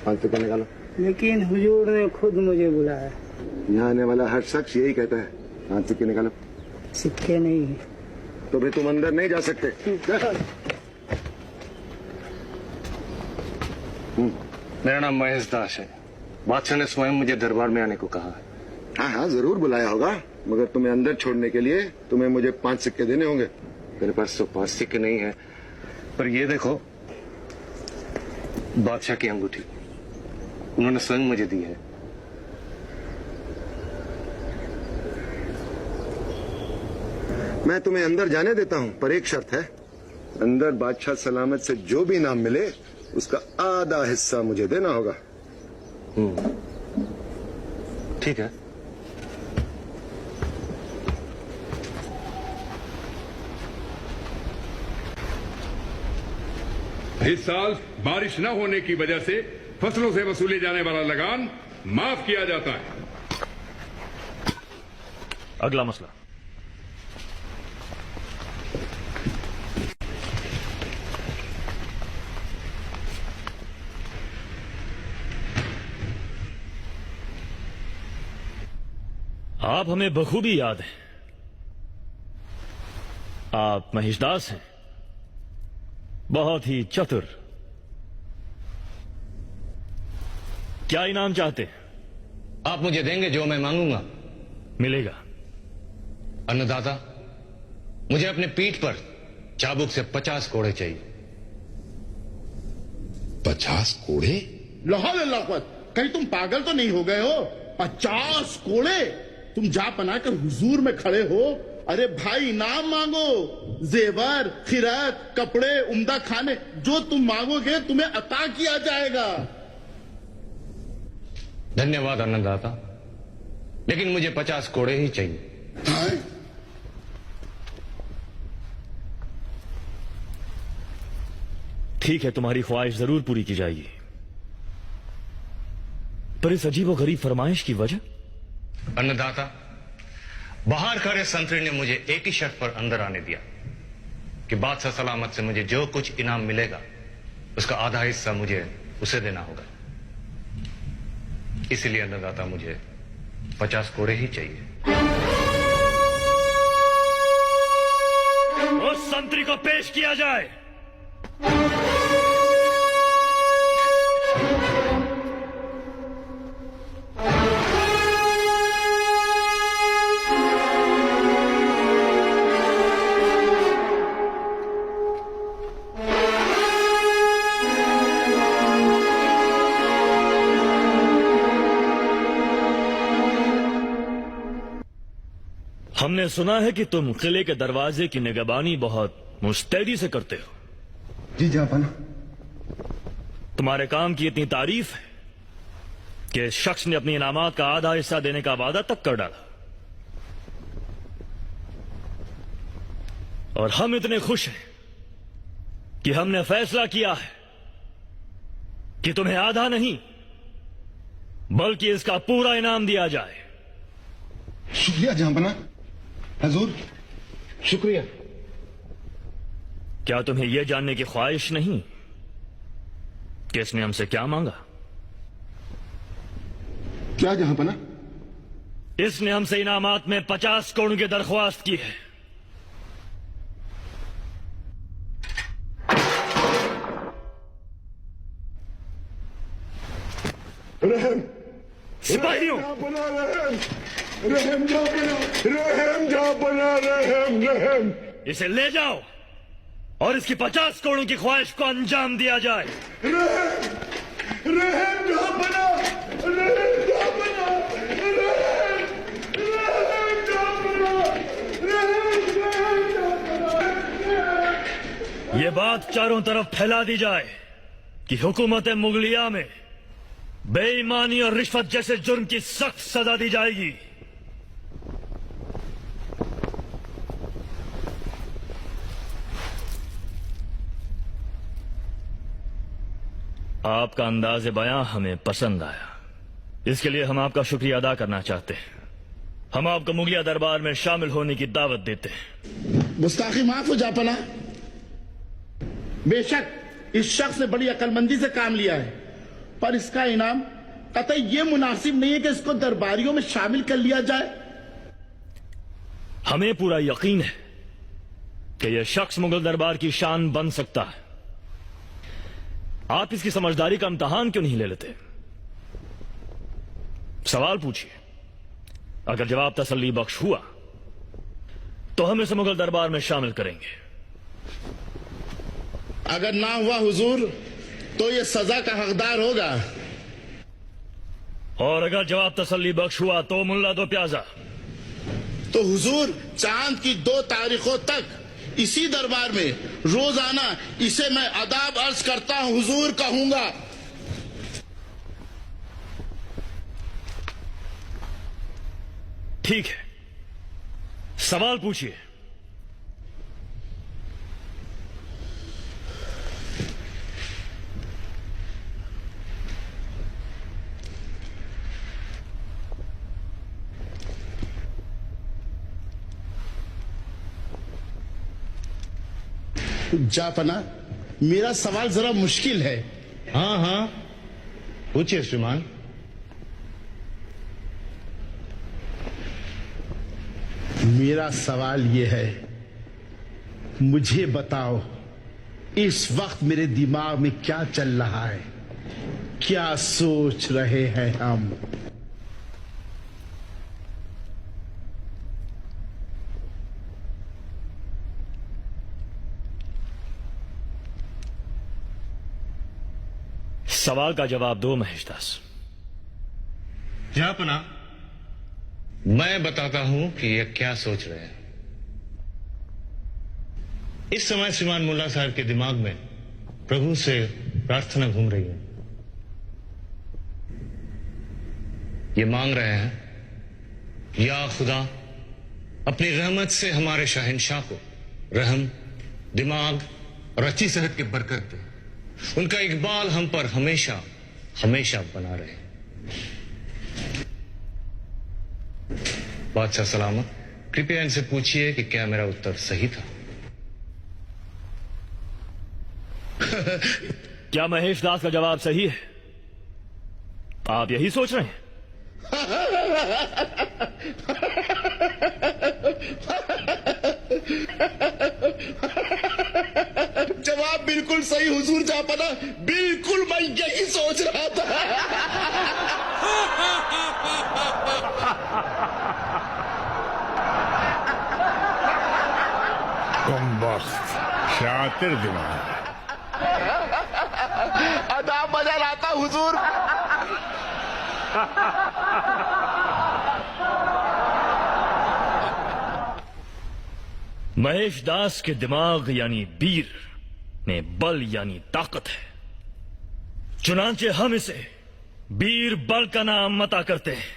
5 सिक्के निकालो। लेकिन हुजूर ने खुद मुझे बुलाया। यहाँ आने वाला हर शख्स यही कहता है। 5 सिक्के निकालो। सिक्के नहीं है। तो फिर तुम अंदर नहीं जा सकते। मेरा नाम महेश दास है। बादशाह ने स्वयं मुझे दरबार में आने को कहा है। हाँ हाँ जरूर बुलाया होगा, मगर तुम्हें अंदर छोड़ने के लिए तुम्हें मुझे 5 सिक्के देने होंगे। मेरे पास तो 5 सिक्के नहीं है, पर ये देखो बादशाह की अंगूठी, उन्होंने स्वयं मुझे दी है। मैं तुम्हें अंदर जाने देता हूँ, पर एक शर्त है। अंदर बादशाह सलामत से जो भी इनाम मिले उसका आधा हिस्सा मुझे देना होगा। ठीक है। इस साल बारिश न होने की वजह से फसलों से वसूले जाने वाला लगान माफ किया जाता है। अगला मसला। आप हमें बखूबी याद हैं। आप महिषदास हैं, बहुत ही चतुर। क्या इनाम चाहते हैं? आप मुझे देंगे जो मैं मांगूंगा। मिलेगा। अन्नदाता, मुझे अपने पीठ पर चाबुक से 50 कोड़े चाहिए। 50 कोड़े? लाहौल अल्लाह, कहीं तुम पागल तो नहीं हो गए हो? 50 कोड़े? तुम जा बनाकर हुजूर में खड़े हो। अरे भाई इनाम मांगो, जेवर, खिरात, कपड़े, उम्दा खाने, जो तुम मांगोगे तुम्हें अता किया जाएगा। धन्यवाद अन्नदाता, लेकिन मुझे 50 कोड़े ही चाहिए। ठीक है, तुम्हारी ख्वाहिश जरूर पूरी की जाएगी, पर इस अजीबोगरीब फरमाइश की वजह? अन्नदाता, बाहर खड़े संतरी ने मुझे एक ही शर्त पर अंदर आने दिया कि बादशाह सलामत से मुझे जो कुछ इनाम मिलेगा उसका आधा हिस्सा मुझे उसे देना होगा। इसलिए अन्नदाता, मुझे 50 कोड़े ही चाहिए। उस संतरी को पेश किया जाए। हमने सुना है कि तुम किले के दरवाजे की निगरानी बहुत मुस्तैदी से करते हो। जी जापान। तुम्हारे काम की इतनी तारीफ है कि इस शख्स ने अपनी इनामात का आधा हिस्सा देने का वादा तक कर डाला, और हम इतने खुश हैं कि हमने फैसला किया है कि तुम्हें आधा नहीं बल्कि इसका पूरा इनाम दिया जाए। शुक्रिया जहांपना, हजूर शुक्रिया। क्या तुम्हें यह जानने की ख्वाहिश नहीं कि इसने हमसे क्या मांगा? क्या जहांपना? इसने हमसे इनामात में 50 करोड़ की दरख्वास्त की है। रहम सिपाहियों, रहम रहम। इसे ले जाओ और इसकी 50 करोड़ की ख्वाहिश को अंजाम दिया जाए। ये बात चारों तरफ फैला दी जाए कि हुकूमत मुगलिया में बेईमानी और रिश्वत जैसे जुर्म की सख्त सजा दी जाएगी। आपका अंदाज बयां हमें पसंद आया, इसके लिए हम आपका शुक्रिया अदा करना चाहते हैं। हम आपको मुगलिया दरबार में शामिल होने की दावत देते हैं। गुस्ताखी माफ हो जापना। बेशक इस शख्स ने बड़ी अक्लमंदी से काम लिया है। पर इसका इनाम कतई ये मुनासिब नहीं है कि इसको दरबारियों में शामिल कर लिया जाए। हमें पूरा यकीन है कि यह शख्स मुगल दरबार की शान बन सकता है। आप इसकी समझदारी का इम्तिहान क्यों नहीं ले लेते? सवाल पूछिए, अगर जवाब तसल्ली बख्श हुआ तो हम इसे मुगल दरबार में शामिल करेंगे। अगर ना हुआ हुजूर तो ये सजा का हकदार होगा। और अगर जवाब तसल्ली बख्श हुआ तो मुल्ला दो प्याजा। तो हुजूर चांद की 2 तारीखों तक इसी दरबार में रोजाना इसे मैं अदाब अर्ज करता हूं हुजूर कहूंगा। ठीक है, सवाल पूछिए। जापना, मेरा सवाल जरा मुश्किल है। हाँ हाँ, पूछिए श्रीमान। मेरा सवाल यह है, मुझे बताओ इस वक्त मेरे दिमाग में क्या चल रहा है, क्या सोच रहे हैं हम? सवाल का जवाब दो महेशदास। जहापना, मैं बताता हूं कि ये क्या सोच रहे हैं। इस समय श्रीमान मुल्ला साहब के दिमाग में प्रभु से प्रार्थना घूम रही है। ये मांग रहे हैं, या खुदा अपनी रहमत से हमारे शहंशाह को रहम, दिमाग और अच्छी सेहत की बरकत दे। उनका इकबाल हम पर हमेशा हमेशा बना रहे। बादशाह सलामत, कृपया इनसे पूछिए कि क्या मेरा उत्तर सही था। क्या महेश दास का जवाब सही है? आप यही सोच रहे हैं? जवाब बिल्कुल सही हुजूर जापना, बिल्कुल मैं यही सोच रहा था। कमबख्त, शातिर दिमाग। अदा मजा लाता हुजूर। महेश दास के दिमाग यानी बीर में बल यानी ताकत है, चुनांचे हम इसे बीर बल का नाम अता करते हैं।